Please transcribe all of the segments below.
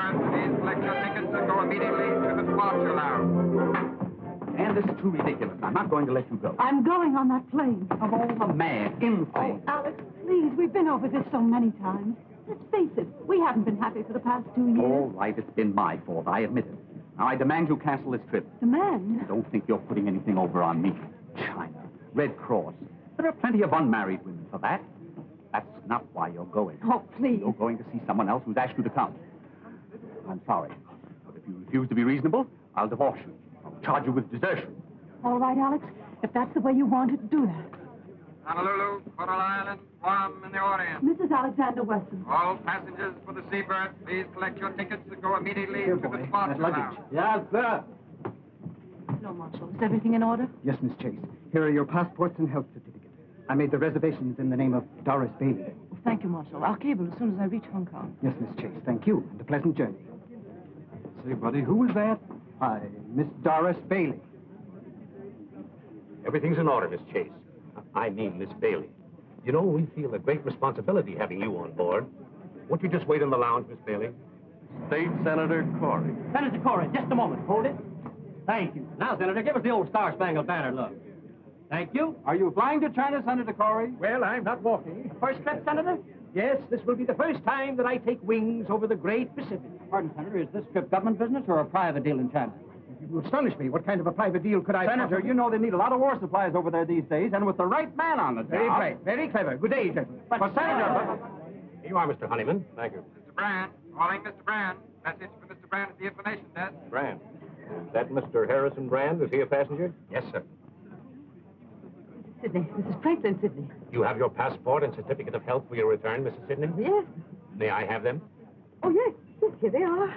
seabird, please collect your tickets and go immediately to the departure lounge. And this is too ridiculous. I'm not going to let you go. I'm going on that plane. Of all the mad, insane. Oh, Alex, please, we've been over this so many times. Let's face it, we haven't been happy for the past 2 years. All right, it's been my fault. I admit it. Now, I demand you cancel this trip. Demand? Don't think you're putting anything over on me. China, Red Cross. There are plenty of unmarried women for that. That's not why you're going. Oh, please. You're going to see someone else who's asked you to come. I'm sorry, but if you refuse to be reasonable, I'll divorce you. I'll charge you with desertion. All right, Alex, if that's the way you want it, do that. Honolulu, Coral Island, Guam, and the Orient. Mrs. Alexander Weston. All passengers for the seabird, please collect your tickets and go immediately to the departure lounge. Yes, sir. No, Marshal. Is everything in order? Yes, Miss Chase. Here are your passports and health certificates. I made the reservations in the name of Doris Bailey. Oh, thank you, Marshal. I'll cable as soon as I reach Hong Kong. Yes, Miss Chase. Thank you, and a pleasant journey. Say, buddy, who was that? Hi, Miss Doris Bailey. Everything's in order, Miss Chase. I mean, Miss Bailey. You know, we feel a great responsibility having you on board. Won't you just wait in the lounge, Miss Bailey? State Senator Corey. Senator Corey, just a moment. Hold it. Thank you. Now, Senator, give us the old Star-Spangled Banner look. Thank you. Are you flying to China, Senator Corey? Well, I'm not walking. First trip, Senator? Yes, this will be the first time that I take wings over the great Pacific. Pardon, Senator, is this trip government business or a private deal in China? You astonish me. What kind of a private deal could I... Senator, you know they need a lot of war supplies over there these days, and with the right man on the job... Very bright, very clever. Good day, gentlemen. But, Senator... Here you are, Mr. Honeyman. Thank you. Mr. Brand, calling Mr. Brand. Message for Mr. Brand at the information desk. Brand. Is that Mr. Harrison Brand? Is he a passenger? Yes, sir. Sidney. Mrs. Franklin Sidney. You have your passport and certificate of health for your return, Mrs. Sidney? Yes. May I have them? Oh, yes. Yes, here they are.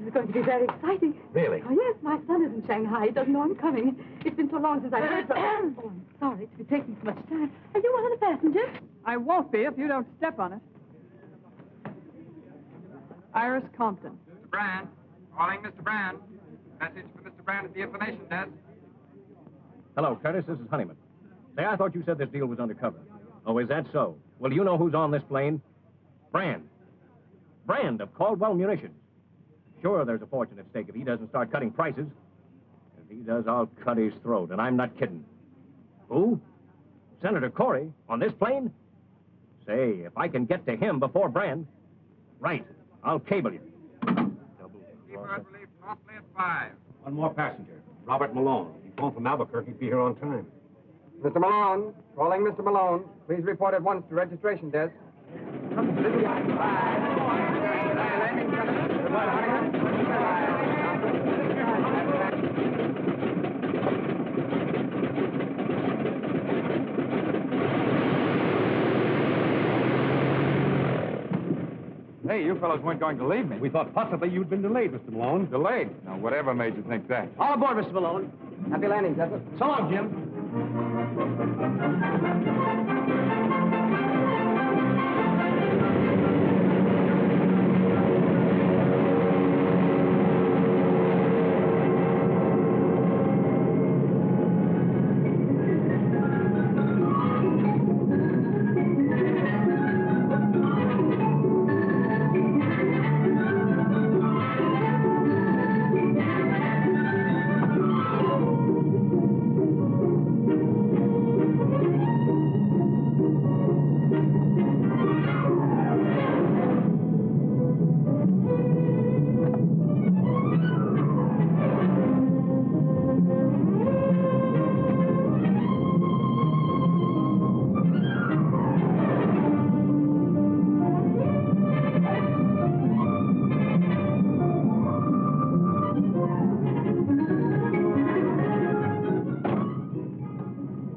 It's going to be very exciting. Really? Oh, yes. My son is in Shanghai. He doesn't know I'm coming. It's been so long since I've heard from him. Oh, I'm sorry. It's been taking so much time. Are you one of the passengers? I won't be if you don't step on it. Iris Compton. Mr. Brand, calling Mr. Brand. Message for Mr. Brand at the information desk. Hello, Curtis. This is Honeyman. Say, I thought you said this deal was undercover. Oh, is that so? Well, do you know who's on this plane? Brand. Brand of Caldwell Munitions. Sure, there's a fortune at stake if he doesn't start cutting prices. If he does, I'll cut his throat, and I'm not kidding. Who? Senator Corey on this plane? Say, if I can get to him before Brand... Right, I'll cable you. Seabird will leave promptly at 5. One more passenger, Robert Malone. He's home from Albuquerque. Be here on time. Mr. Malone, calling Mr. Malone. Please report at once to registration desk. Hey, you fellows weren't going to leave me. We thought possibly you'd been delayed, Mr. Malone. Delayed? Now, whatever made you think that? All aboard, Mr. Malone. Happy landing, gentlemen. So long, Jim.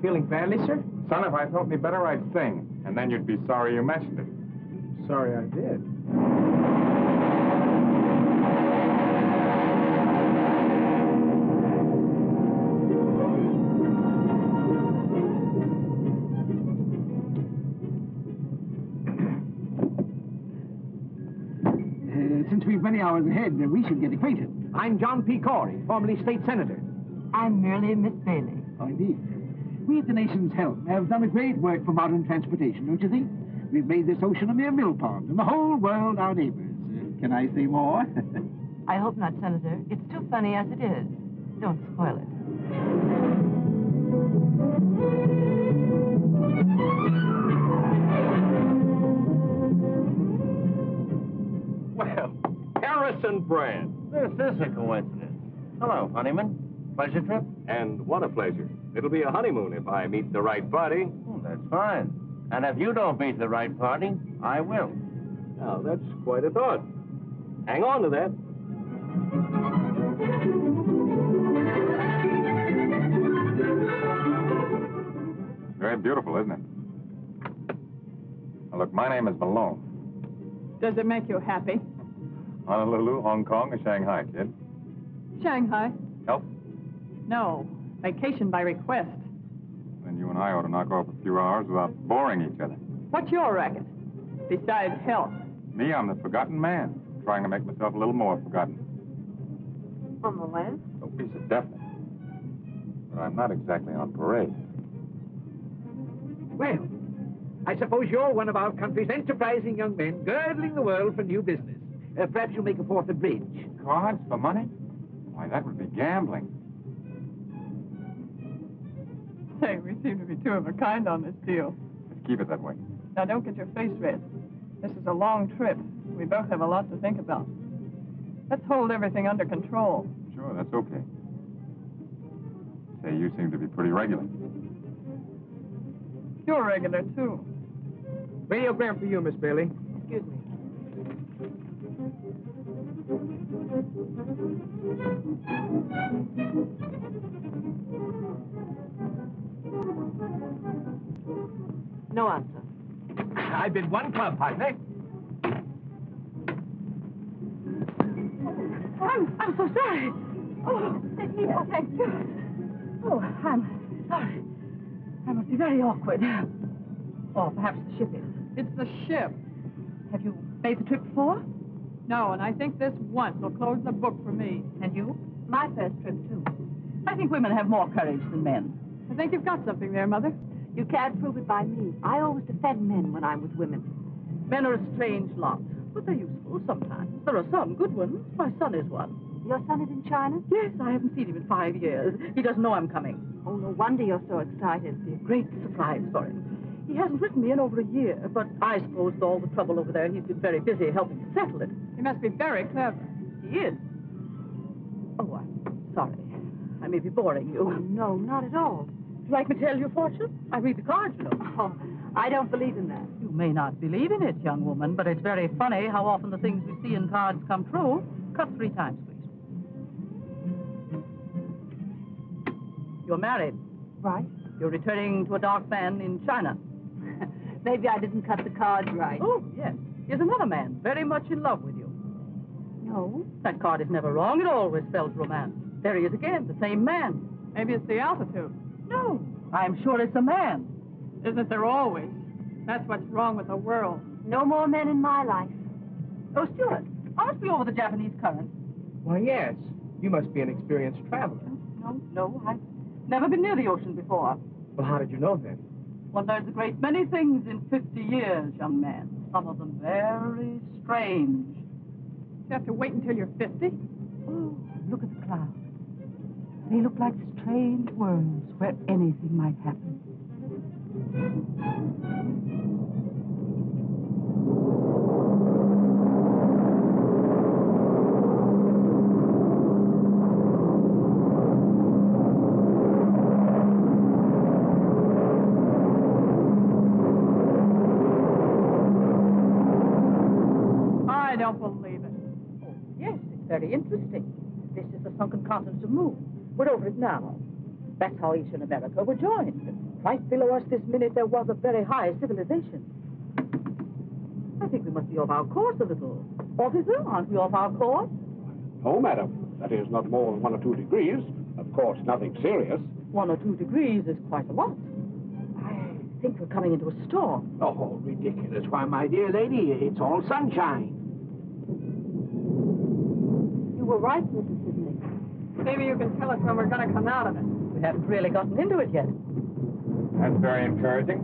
Feeling badly, sir? Son, if I felt any better, I'd sing. And then you'd be sorry you mentioned it. Sorry I did. Since we've many hours ahead, we should get acquainted. I'm John P. Corey, formerly state senator. I'm merely Miss Bailey. Oh, indeed. We at the nation's helm have done a great work for modern transportation, don't you think? We've made this ocean a mere mill pond, and the whole world our neighbors. Can I see more? I hope not, Senator. It's too funny as it is. Don't spoil it. Well, Harrison Brand. This is a coincidence. Hello, honeyman. Pleasure trip? And what a pleasure. It'll be a honeymoon if I meet the right party. Oh, that's fine. And if you don't meet the right party, I will. Now, that's quite a thought. Hang on to that. Very beautiful, isn't it? Now, look, my name is Malone. Does it make you happy? Honolulu, Hong Kong, or Shanghai, kid? Shanghai? Help? No. Vacation by request. Then you and I ought to knock off a few hours without boring each other. What's your racket? Besides health. Me, I'm the forgotten man, trying to make myself a little more forgotten. On the land? No piece of definite. But I'm not exactly on parade. Well, I suppose you're one of our country's enterprising young men, girdling the world for new business. Perhaps you'll make a fourth of bridge. Cards for money? Why, that would be gambling. Say, we seem to be two of a kind on this deal. Let's keep it that way. Now, don't get your face red. This is a long trip. We both have a lot to think about. Let's hold everything under control. Sure, that's okay. Say, you seem to be pretty regular. You're regular, too. Radiogram for you, Miss Bailey. Excuse me. No answer. I've been one club, partner. I'm so sorry. Oh, thank you. Oh, I'm sorry. I must be very awkward. Or perhaps the ship is. It's the ship. Have you made the trip before? No, and I think this once will close the book for me. And you? My first trip, too. I think women have more courage than men. I think you've got something there, Mother. You can't prove it by me. I always defend men when I'm with women. Men are a strange lot, but they're useful sometimes. There are some good ones. My son is one. Your son is in China? Yes, I haven't seen him in 5 years. He doesn't know I'm coming. Oh, no wonder you're so excited. It'll be a great surprise for him. He hasn't written me in over a year, but I suppose with all the trouble over there, he's been very busy helping to settle it. He must be very clever. He is. Oh, I'm sorry. I may be boring you. Oh, no, not at all. Would you like me to tell your fortune? I read the cards, you know. Oh, I don't believe in that. You may not believe in it, young woman, but it's very funny how often the things we see in cards come true. Cut 3 times, please. You're married. Right. You're returning to a dark man in China. Maybe I didn't cut the cards right. Oh, yes. Here's another man, very much in love with you. No. That card is never wrong. It always spells romance. There he is again, the same man. Maybe it's the altitude. No, I'm sure it's a man. Isn't there always? That's what's wrong with the world. No more men in my life. Oh, Stuart, I must be over the Japanese current. Why, yes. You must be an experienced traveler. No, I've never been near the ocean before. Well, how did you know then? One learns a great many things in 50 years, young man. Some of them very strange. You have to wait until you're 50? Oh, look at the clouds. They look like strange worlds where anything might happen. I don't believe it. Oh, yes, it's very interesting. This is the sunken continent of Moon. We're over it now. That's how Asia and America were joined. Right below us this minute, there was a very high civilization. I think we must be off our course a little. Officer, aren't we off our course? No, madam. That is not more than 1 or 2 degrees. Of course, nothing serious. 1 or 2 degrees is quite a lot. I think we're coming into a storm. Oh, ridiculous. Why, my dear lady, it's all sunshine. You were right, Mrs. Sidney. Maybe you can tell us when we're going to come out of it. We haven't really gotten into it yet. That's very encouraging.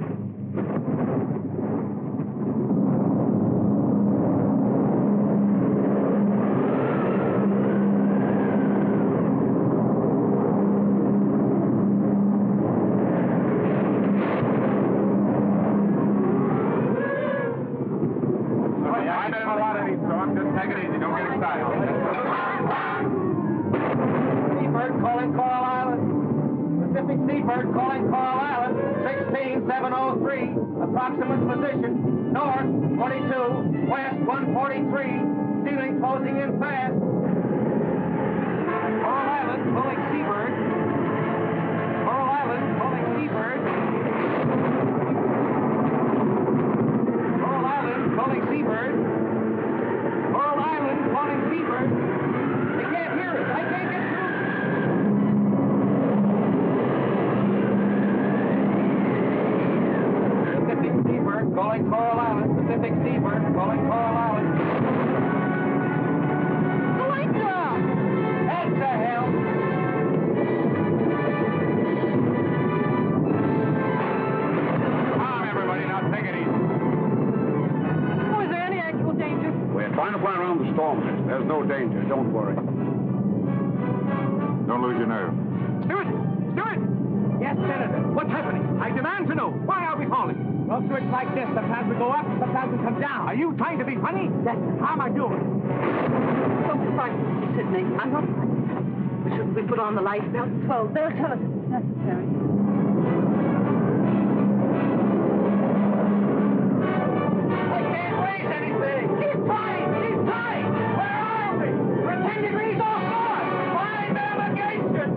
Seabird calling Coral Island, 16703. Approximate position, north 42, west 143. Ceiling closing in fast. Coral Island calling Seabird. Coral Island calling Seabird. Coral Island calling Seabird. Coral Island calling Seabird. They can't hear us. I can't get through. Pacific Seabird calling Coral Island. Pacific Seabird calling Coral Island. That's the hell. Calm, everybody. Now take it easy. Oh, is there any actual danger? We're trying to fly around the storm, miss. There's no danger. Don't worry. Don't lose your nerve. Stewart! Stewart! Yes, Senator. What's happening? I demand to know. Why are we falling? Well, sir, it's like this. Sometimes we go up, sometimes we come down. Are you trying to be funny? Yes, sir. How am I doing? Don't be frightened, Mr. Sidney. I'm not frightened. But shouldn't we put on the life belts? Well, they'll tell us if it's necessary. I can't raise anything. Keep trying. Keep trying. Where are we? We're 10 degrees off north. Find navigation.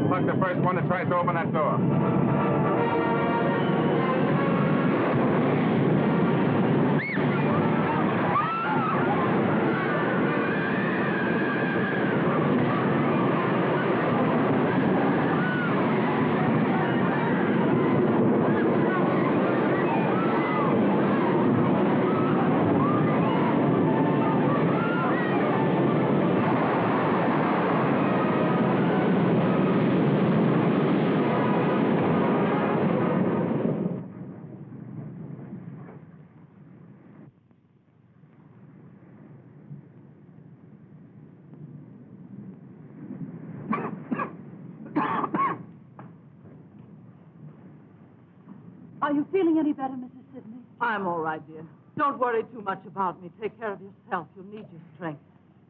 Select the first one that tries to open that door. Are you feeling any better, Mrs. Sidney? I'm all right, dear. Don't worry too much about me. Take care of yourself. You'll need your strength.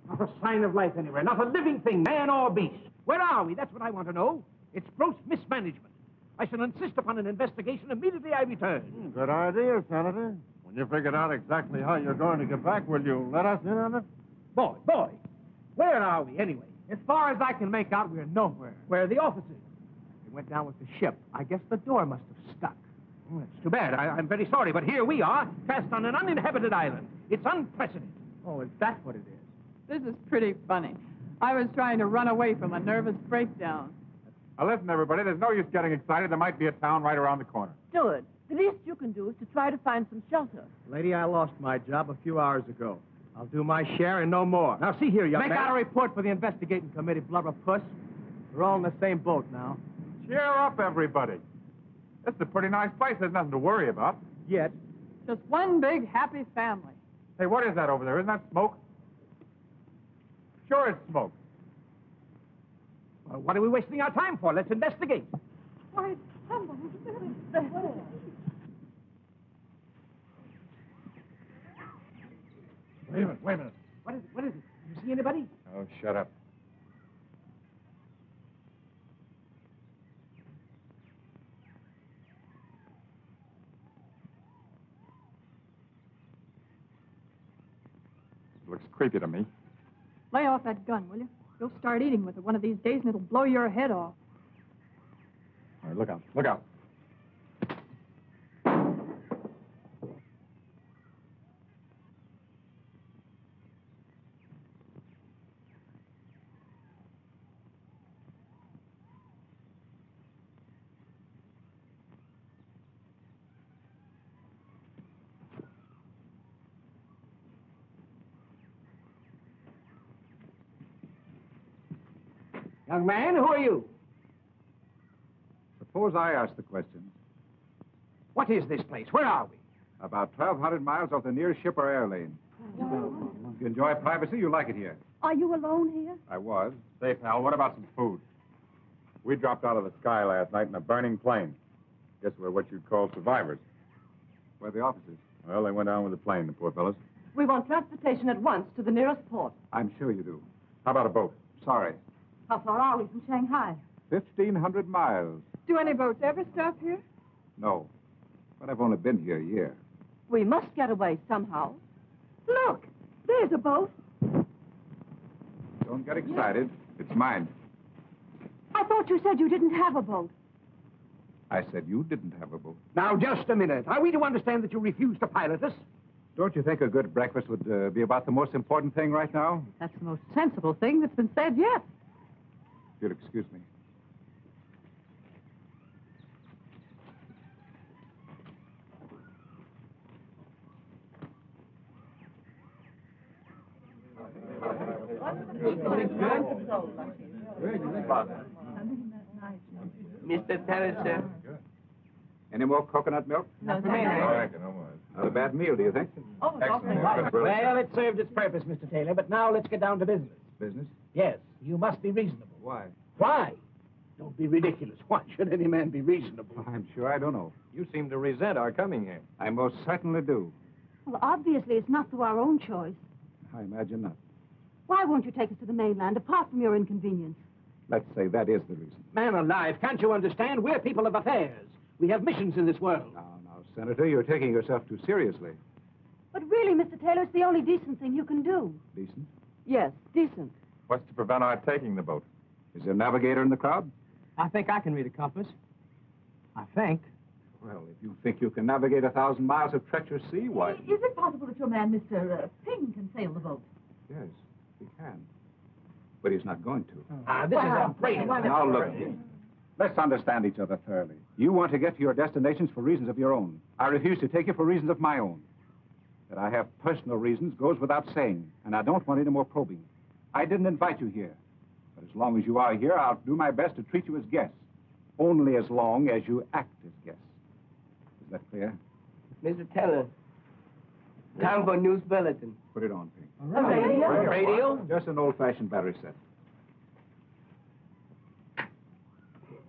Not a sign of life anywhere. Not a living thing, man or beast. Where are we? That's what I want to know. It's gross mismanagement. I shall insist upon an investigation immediately I return. Good idea, Senator. When you figured out exactly how you're going to get back, will you let us in on it? Boy, where are we anyway? As far as I can make out, we're nowhere. Where are the officers? They went down with the ship. I guess the door must have stuck. It's too bad. I'm very sorry, but here we are, cast on an uninhabited island. It's unprecedented. Oh, is that what it is? This is pretty funny. I was trying to run away from a nervous breakdown. Now, listen, everybody, there's no use getting excited. There might be a town right around the corner. Stewart, the least you can do is to try to find some shelter. Lady, I lost my job a few hours ago. I'll do my share and no more. Now, see here, young man. Make out a report for the investigating committee, blubber puss. We're all in the same boat now. Cheer up, everybody. This is a pretty nice place. There's nothing to worry about. Yet. Just one big happy family. Hey, what is that over there? Isn't that smoke? Sure it's smoke. Well, what are we wasting our time for? Let's investigate. Why, somebody's really bad. Wait a minute, wait a minute. What is it? What is it? You see anybody? Oh, shut up. Looks creepy to me. Lay off that gun, will you? You'll start eating with it one of these days, and it'll blow your head off. All right, look out, look out. Young man, who are you? Suppose I ask the question. What is this place? Where are we? About 1,200 miles off the nearest ship or air lane. If you enjoy privacy, you like it here. Are you alone here? I was. Say, pal, what about some food? We dropped out of the sky last night in a burning plane. Guess we're what you'd call survivors. Where are the officers? Well, they went down with the plane, the poor fellows. We want transportation at once to the nearest port. I'm sure you do. How about a boat? Sorry. How far are we from Shanghai? 1,500 miles. Do any boats ever stop here? No. But I've only been here a year. We must get away somehow. Look, there's a boat. Don't get excited. It's mine. I thought you said you didn't have a boat. I said you didn't have a boat. Now, just a minute. Are we to understand that you refuse to pilot us? Don't you think a good breakfast would be about the most important thing right now? That's the most sensible thing that's been said yet. If you'll excuse me. Mr. Teller, sir. Any more coconut milk? No, thank you. I reckon, no more. Not a bad meal, do you think? Oh, Excellent. Well, it served its purpose, Mr. Taylor, but now let's get down to business. Business? Yes, you must be reasonable. Why? Why? Don't be ridiculous. Why should any man be reasonable? I'm sure I don't know. You seem to resent our coming here. I most certainly do. Well, obviously, it's not through our own choice. I imagine not. Why won't you take us to the mainland, apart from your inconvenience? Let's say that is the reason. Man alive, can't you understand? We're people of affairs. We have missions in this world. Now, Senator, you're taking yourself too seriously. But really, Mr. Taylor, it's the only decent thing you can do. Decent? Yes, decent. What's to prevent our taking the boat? Is there a navigator in the crowd? I think I can read a compass. I think. Well, if you think you can navigate 1,000 miles of treacherous sea, why? Is it possible that your man, Mr. Ping, can sail the boat? Yes, he can. But he's not going to. This is a great... Now, look, let's understand each other thoroughly. You want to get to your destinations for reasons of your own. I refuse to take you for reasons of my own. That I have personal reasons goes without saying, and I don't want any more probing. I didn't invite you here. But as long as you are here, I'll do my best to treat you as guests. Only as long as you act as guests. Is that clear? Mr. Teller. Time for news bulletin. Put it on, Pink. Radio? Just an old-fashioned battery set.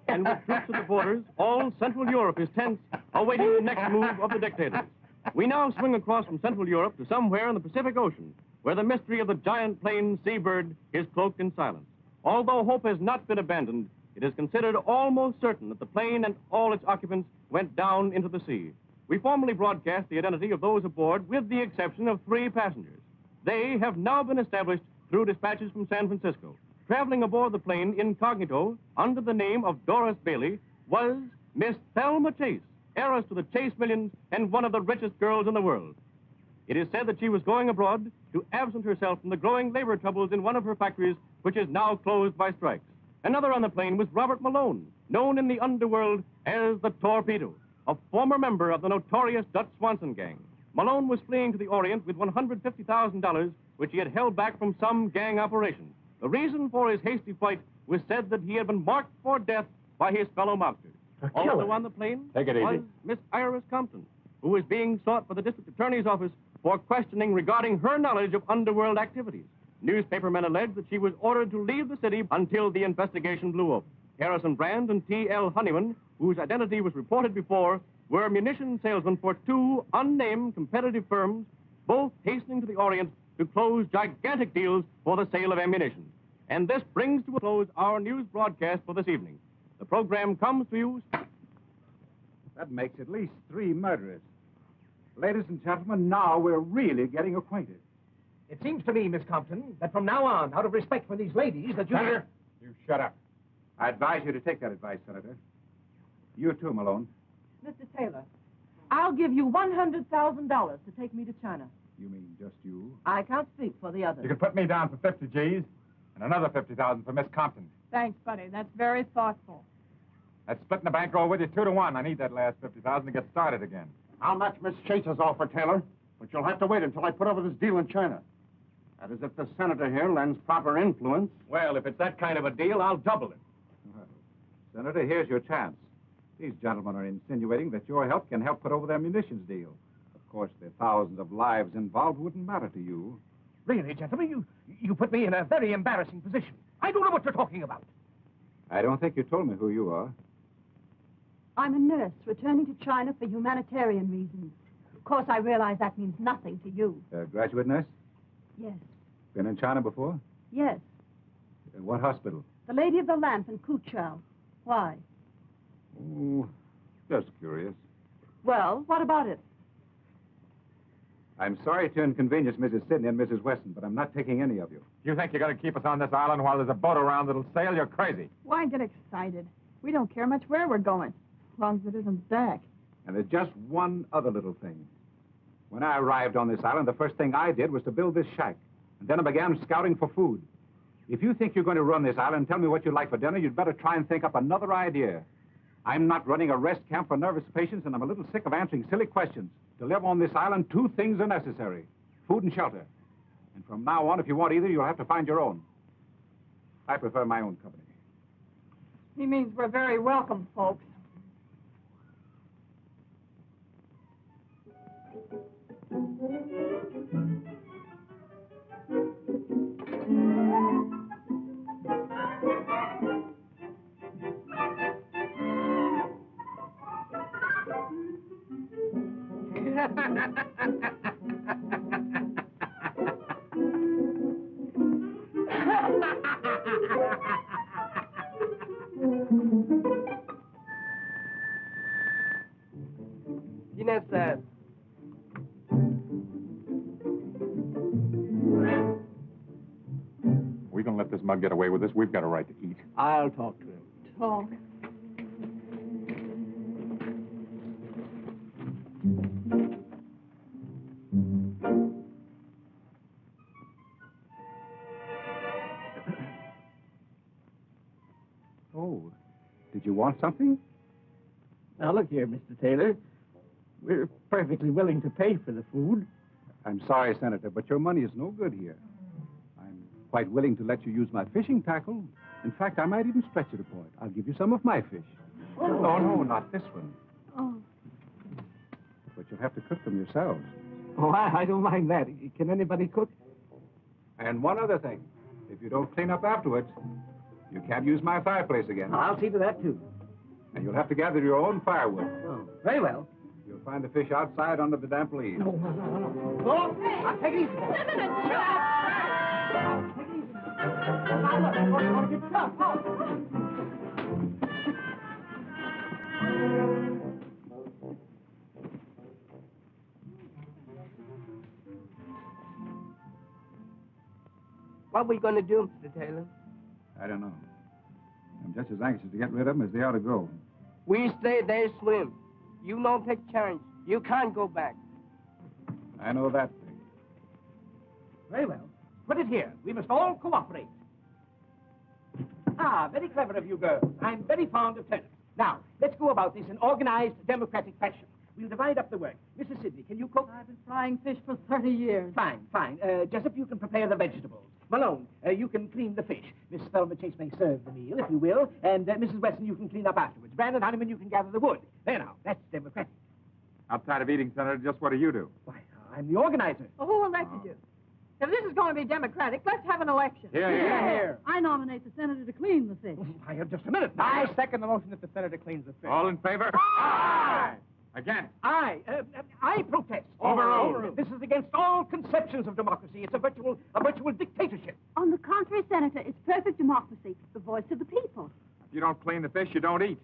And with troops at the borders, all Central Europe is tense, awaiting the next move of the dictators. We now swing across from Central Europe to somewhere in the Pacific Ocean, where the mystery of the giant plane seabird is cloaked in silence. Although hope has not been abandoned, it is considered almost certain that the plane and all its occupants went down into the sea. We formally broadcast the identity of those aboard, with the exception of 3 passengers. They have now been established through dispatches from San Francisco. Traveling aboard the plane incognito, under the name of Doris Bailey, was Miss Thelma Chase, heiress to the Chase millions and one of the richest girls in the world. It is said that she was going abroad to absent herself from the growing labor troubles in one of her factories, which is now closed by strikes. Another on the plane was Robert Malone, known in the underworld as the Torpedo, a former member of the notorious Dutch Swanson gang. Malone was fleeing to the Orient with $150,000, which he had held back from some gang operation. The reason for his hasty flight was said that he had been marked for death by his fellow mobsters. Also on the plane Take it easy. was Miss Iris Compton, who was being sought by the district attorney's office for questioning regarding her knowledge of underworld activities. Newspapermen alleged that she was ordered to leave the city until the investigation blew up. Harrison Brand and T.L. Honeyman, whose identity was reported before, were munition salesmen for 2 unnamed competitive firms, both hastening to the Orient to close gigantic deals for the sale of ammunition. And this brings to a close our news broadcast for this evening. The program comes to you... That makes at least 3 murderers. Ladies and gentlemen, now we're really getting acquainted. It seems to me, Miss Compton, that from now on, out of respect for these ladies, that you... Senator, you shut up. I advise you to take that advice, Senator. You too, Malone. Mr. Taylor, I'll give you $100,000 to take me to China. You mean just you? I can't speak for the others. You can put me down for 50 G's and another 50,000 for Miss Compton. Thanks, buddy. That's very thoughtful. That's splitting the bankroll with you 2 to 1. I need that last 50,000 to get started again. I'll match Miss Chase's offer, Taylor, but you'll have to wait until I put over this deal in China. That is, if the senator here lends proper influence. Well, if it's that kind of a deal, I'll double it. Well, Senator, here's your chance. These gentlemen are insinuating that your help can help put over their munitions deal. Of course, the thousands of lives involved wouldn't matter to you. Really, gentlemen, you put me in a very embarrassing position. I don't know what you're talking about. I don't think you told me who you are. I'm a nurse returning to China for humanitarian reasons. Of course, I realize that means nothing to you. Graduate nurse? Yes. Been in China before? Yes. What hospital? The Lady of the Lamp in Kuchao. Why? Oh, just curious. Well, what about it? I'm sorry to inconvenience Mrs. Sidney and Mrs. Weston, but I'm not taking any of you. You think you're going to keep us on this island while there's a boat around that'll sail? You're crazy. Why get excited? We don't care much where we're going, as long as it isn't back. And there's just one other little thing. When I arrived on this island, the first thing I did was to build this shack. And then I began scouting for food. If you think you're going to run this island and tell me what you'd like for dinner, you'd better try and think up another idea. I'm not running a rest camp for nervous patients, and I'm a little sick of answering silly questions. To live on this island, 2 things are necessary: food and shelter. And from now on, if you want either, you'll have to find your own. I prefer my own company. He means we're very welcome, folks. Dinner, sir. We gonna let this mug get away with this? We've got a right to eat. I'll talk to him. Talk. Oh, did you want something? Now, look here, Mr. Taylor. We're perfectly willing to pay for the food. I'm sorry, Senator, but your money is no good here. I'm quite willing to let you use my fishing tackle. In fact, I might even stretch it a point. I'll give you some of my fish. Oh. No, not this one. Oh. But you'll have to cook them yourselves. Oh, I don't mind that. Can anybody cook? And one other thing. If you don't clean up afterwards, you can't use my fireplace again. I'll see to that, too. And you'll have to gather your own firewood. Oh, very well. You'll find the fish outside under the damp leaves. No. Oh, I'll take it easy. Take it easy. Now, look, it's going to get tough. What are we going to do, Mr. Taylor? I don't know. I'm just as anxious to get rid of them as they ought to go. We stay, they swim. You don't take chance. You can't go back. I know that thing. Very well. Put it here. We must all cooperate. Ah, very clever of you girls. I'm very fond of tennis. Now, let's go about this in organized, democratic fashion. We'll divide up the work. Mrs. Sidney, can you cook? I've been frying fish for 30 years. Fine. Jessup, you can prepare the vegetables. Malone, you can clean the fish. Miss Thelma Chase may serve the meal, if you will. And Mrs. Weston, you can clean up afterwards. Brandon Honeyman, you can gather the wood. There now, that's democratic. Outside of eating, Senator, just what do you do? Why, I'm the organizer. Well, who elected you? If this is going to be democratic, let's have an election. Here. I nominate the senator to clean the fish. I have just a minute. I second the motion that the senator cleans the fish. All in favor? Aye! Again. I protest. Overruled. This is against all conceptions of democracy. It's a virtual dictatorship. On the contrary, Senator, it's perfect democracy, the voice of the people. If you don't clean the fish, you don't eat.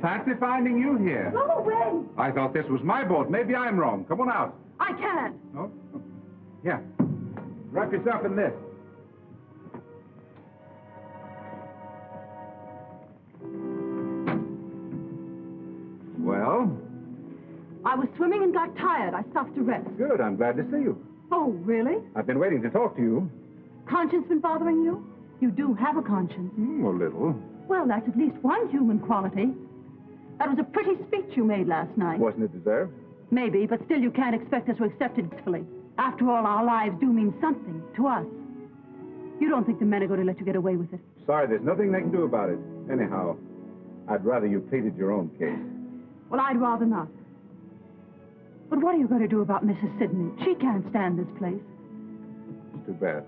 Fancy finding you here. Go away. I thought this was my boat. Maybe I'm wrong. Come on out. I can't. No? Yeah. Wrap yourself in this. Well? I was swimming and got tired. I stopped to rest. Good. I'm glad to see you. Oh, really? I've been waiting to talk to you. Conscience been bothering you? You do have a conscience. A little. Well, that's at least one human quality. That was a pretty speech you made last night. Wasn't it deserved? Maybe, but still you can't expect us to accept it gracefully. After all, our lives do mean something to us. You don't think the men are going to let you get away with it? Sorry, there's nothing they can do about it. Anyhow, I'd rather you pleaded your own case. Well, I'd rather not. But what are you going to do about Mrs. Sidney? She can't stand this place. It's too bad.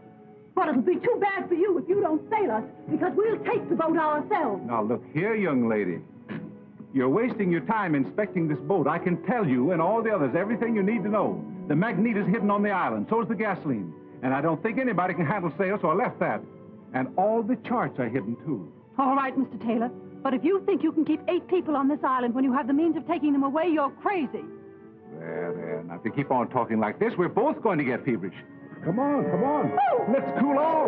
Well, it'll be too bad for you if you don't sail us, because we'll take the boat ourselves. Now, look here, young lady. You're wasting your time inspecting this boat. I can tell you and all the others everything you need to know. The magnet is hidden on the island. So's the gasoline. And I don't think anybody can handle sails, so I left that. And all the charts are hidden, too. All right, Mr. Taylor. But if you think you can keep 8 people on this island when you have the means of taking them away, you're crazy. There. Now, if you keep on talking like this, we're both going to get feverish. Come on. Oh. Let's cool off.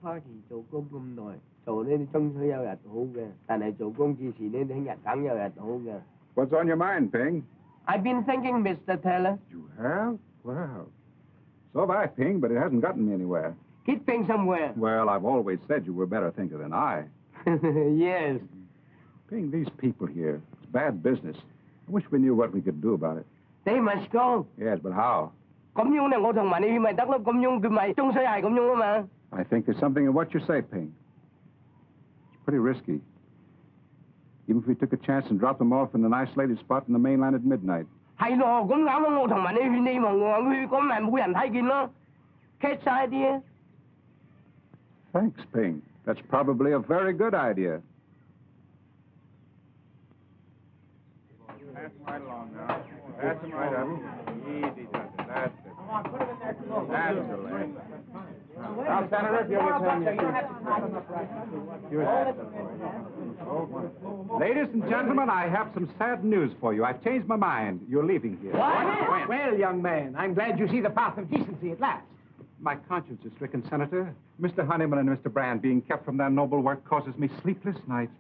Hoa Kỳ 做工咁耐，做呢啲終須有日好嘅，但係做工之前呢啲聽日梗有日好嘅。What's on your mind, Ping? I've been thinking, Mr. Taylor. You have? Well, so have I, Ping, but it hasn't gotten me anywhere. Get Ping somewhere. Well, I've always said you were a better thinker than I. Yes. Ping, these people here, it's bad business. I wish we knew what we could do about it. They must go. Yes, but how? 咁樣咧，我同埋你咪得咯，咁樣佢咪終須係咁樣啊嘛。I think there's something in what you say, Ping. It's pretty risky. Even if we took a chance and dropped them off in an isolated spot in the mainland at midnight. 係咯，咁啱啱我同埋你勸你望我，佢咁咪冇人睇見咯，catch idea. Thanks, Ping. That's probably a very good idea. Pass them right along now. Pass them right up. Easy does it. That's it. Come on, put them in there too. That's the way. Now, Senator, if you'll return your... Ladies and gentlemen, I have some sad news for you. I've changed my mind. You're leaving here. What? Well, young man, I'm glad you see the path of decency at last. My conscience is stricken, Senator. Mr. Honeyman and Mr. Brand being kept from their noble work causes me sleepless nights.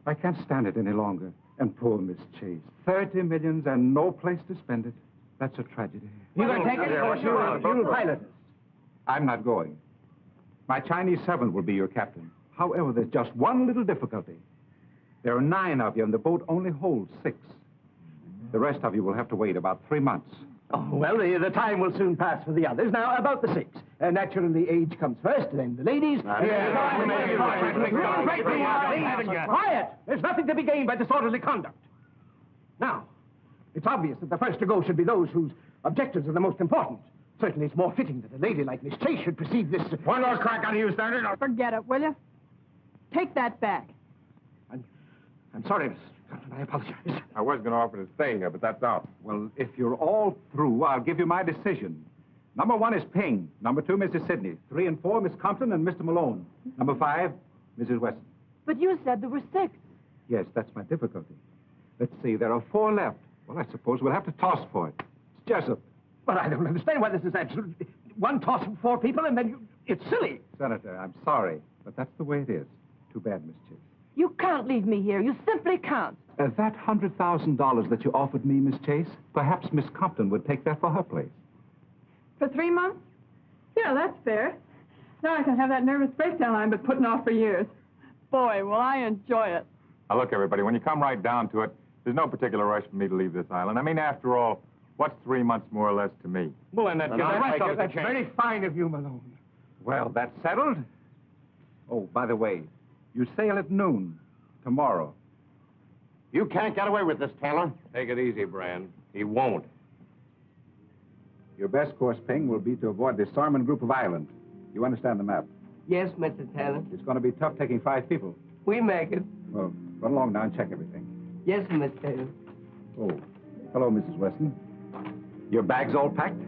I can't stand it any longer. And poor Miss Chase. 30 millions and no place to spend it. That's a tragedy. You can take it for sure. You'll pilot us. I'm not going. My Chinese servant will be your captain. However, there's just one little difficulty. There are 9 of you, and the boat only holds 6. The rest of you will have to wait about 3 months. Oh, well, the time will soon pass for the others. Now, about the 6. Naturally, age comes first, then the ladies. Quiet! There's nothing to be gained by disorderly conduct. Now, it's obvious that the first to go should be those whose objectives are the most important. Certainly, it's more fitting that a lady like Miss Chase should precede this... One more crack on you, Senator. Forget it, will you? Take that back. I'm sorry, Miss Compton. I apologize. I was going to offer to stay here, but that's out. Well, if you're all through, I'll give you my decision. Number 1 is Ping. Number 2, Mrs. Sidney. 3 and 4, Miss Compton and Mr. Malone. Number 5, Mrs. Weston. But you said there were 6. Yes, that's my difficulty. Let's see, there are 4 left. Well, I suppose we'll have to toss for it. It's Jessup. But I don't understand why this is absolute... One toss of 4 people, and then you... It's silly. Senator, I'm sorry, but that's the way it is. Too bad, Miss Chase. You can't leave me here. You simply can't. That $100,000 that you offered me, Miss Chase, perhaps Miss Compton would take that for her place. For 3 months? Yeah, that's fair. Now I can have that nervous breakdown I've been putting off for years. Boy, will I enjoy it. Now, look, everybody, when you come right down to it, there's no particular rush for me to leave this island. I mean, after all, what's 3 months more or less to me? Well, then that gives the rest of us a That's chance. very fine of you, Malone. Well, that's settled. Oh, by the way, you sail at noon tomorrow. You can't get away with this, Taylor. Take it easy, Brand. He won't. Your best course, Ping, will be to avoid the Sarman group of islands. You understand the map? Yes, Mr. Taylor. It's going to be tough taking 5 people. We make it. Well, run along now and check everything. Yes, Mr. Taylor. Oh, hello, Mrs. Weston. Your bags all packed?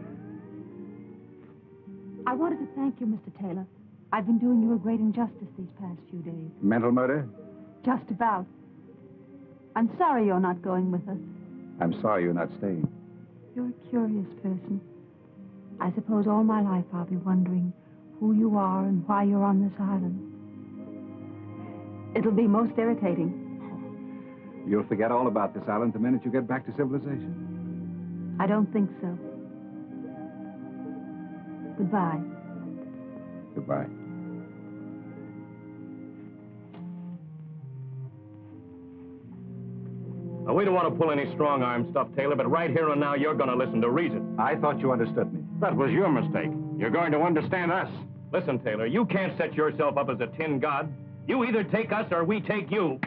I wanted to thank you, Mr. Taylor. I've been doing you a great injustice these past few days. Mental murder? Just about. I'm sorry you're not going with us. I'm sorry you're not staying. You're a curious person. I suppose all my life I'll be wondering who you are and why you're on this island. It'll be most irritating. You'll forget all about this island the minute you get back to civilization. I don't think so. Goodbye. Goodbye. Now, we don't want to pull any strong-arm stuff, Taylor, but right here and now, you're going to listen to reason. I thought you understood me. That was your mistake. You're going to understand us. Listen, Taylor, you can't set yourself up as a tin god. You either take us or we take you.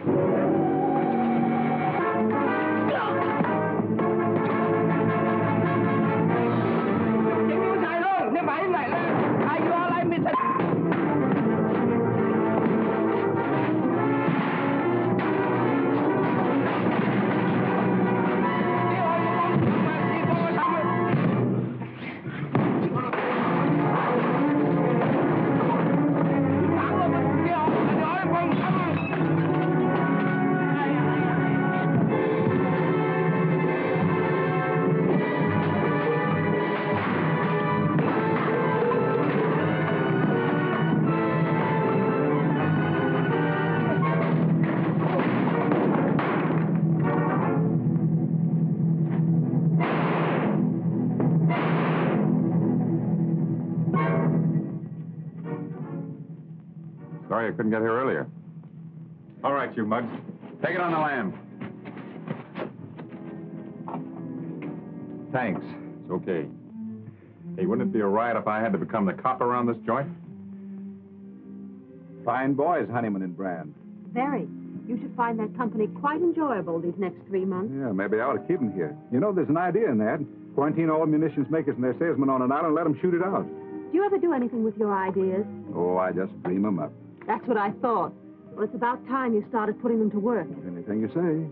Sorry I couldn't get here earlier. All right, you mugs. Take it on the land. Thanks. It's okay. Hey, wouldn't it be a riot if I had to become the cop around this joint? Fine boys, Honeyman and Brand. Very. You should find that company quite enjoyable these next 3 months. Yeah, maybe I ought to keep them here. You know, there's an idea in that. Quarantine all munitions makers and their salesmen on an island and let them shoot it out. Do you ever do anything with your ideas? Oh, I just dream them up. That's what I thought. Well, it's about time you started putting them to work. Anything you say.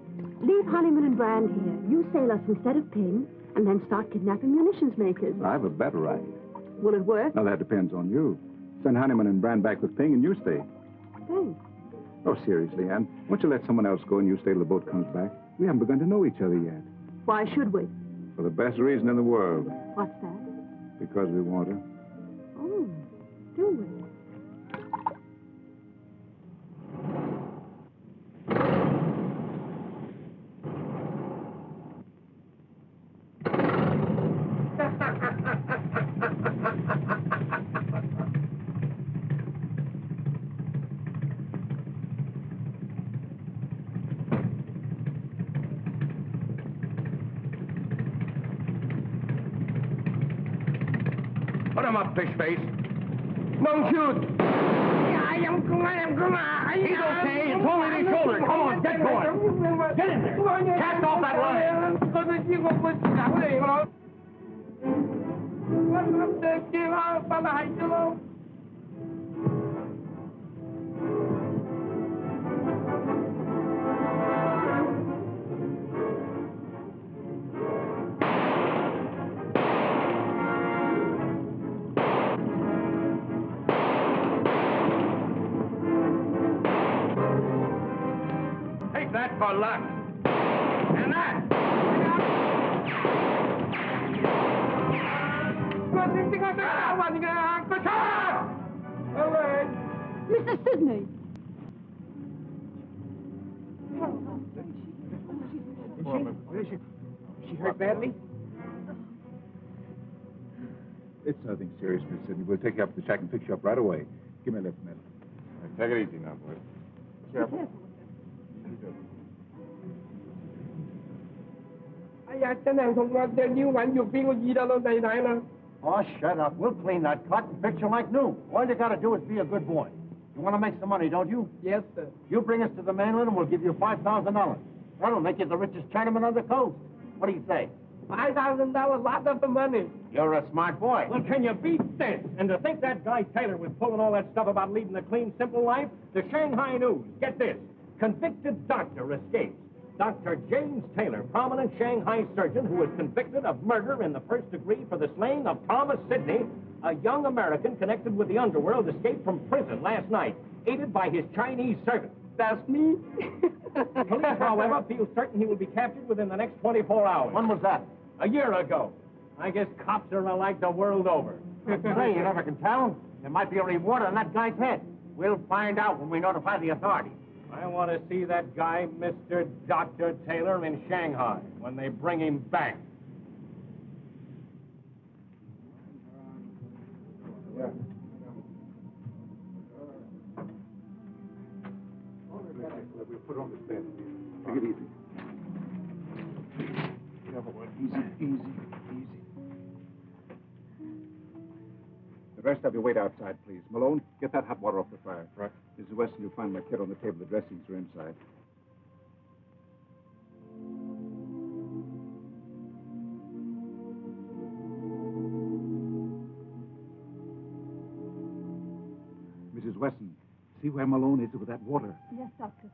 Leave Honeyman and Brand here. You sail us instead of Ping, and then start kidnapping munitions makers. I have a better idea. Will it work? Now, that depends on you. Send Honeyman and Brand back with Ping and you stay. Thanks. Oh, seriously, Ann. Why don't you let someone else go and you stay till the boat comes back? We haven't begun to know each other yet. Why should we? For the best reason in the world. What's that? Because we want her. Oh, do we? Put him up, fish face. Don't shoot! He's okay. It's only the shoulder. Come on, get going. Get in there. Cast off that line. Take that for luck. And that. Mr. Sidney! She hurt badly? It's nothing serious, Miss Sidney. We'll take you up to the shack and fix you up right away. Give me a lift, Ned. Take it easy now, boys. Careful. Oh, shut up. We'll clean that cut and fix you like new. All you gotta do is be a good boy. You want to make some money, don't you? Yes, sir. You bring us to the mainland and we'll give you $5,000. That'll make you the richest Chinaman on the coast. What do you say? $5,000, lot of the money. You're a smart boy. Well, can you beat this? And to think that guy Taylor was pulling all that stuff about leading a clean, simple life? The Shanghai News, get this. Convicted doctor escapes. Dr. James Taylor, prominent Shanghai surgeon who was convicted of murder in the first degree for the slaying of Thomas Sidney, a young American connected with the underworld, escaped from prison last night, aided by his Chinese servant. That's me? Police, however, feel certain he will be captured within the next 24 hours. When was that? A year ago. I guess cops are alike the world over. Say, you never can tell. There might be a reward on that guy's head. We'll find out when we notify the authorities. I want to see that guy, Mr. Dr. Taylor, in Shanghai when they bring him back. Yeah. We'll put on this bed. Take it easy. Easy. The rest of you wait outside, please. Malone, get that hot water off the fire. Right. Mrs. Weston, you'll find my kit on the table. The dressings are inside. Mrs. Weston, see where Malone is with that water? Yes, Doctor.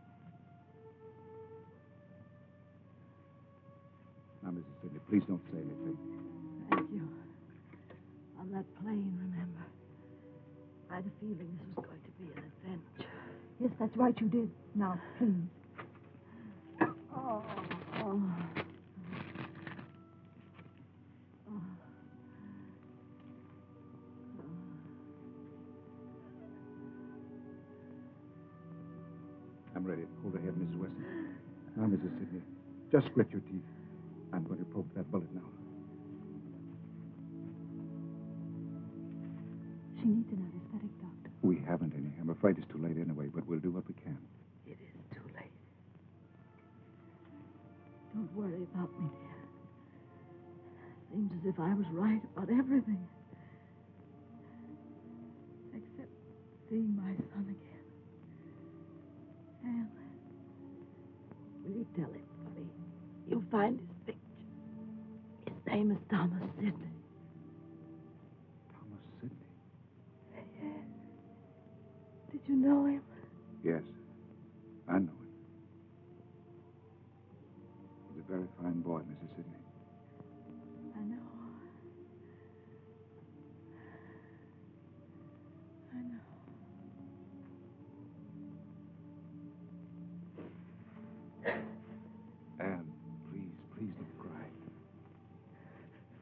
Now, Mrs. Sidney, please don't say anything. Thank you. On that plane, remember? I had a feeling this was going to be an adventure. Yes, that's right, you did. Now, please. Oh. I'm ready. Hold her head, Mrs. Weston. Now, Mrs. Sidney, just grit your teeth. I'm going to poke that bullet now. She needs an anesthetic, Doctor. We haven't any. I'm afraid it's too late anyway, but we'll do what we can. It is too late. Don't worry about me, dear. Seems as if I was right about everything. Except seeing my son again. Anne, will you tell him for me? You'll find his picture. His name is Thomas Sidney. Thomas Sidney? Yes. Did you know him? Yes, I know him. He's a very fine boy, Mrs. Sidney. I know. Anne, please don't cry.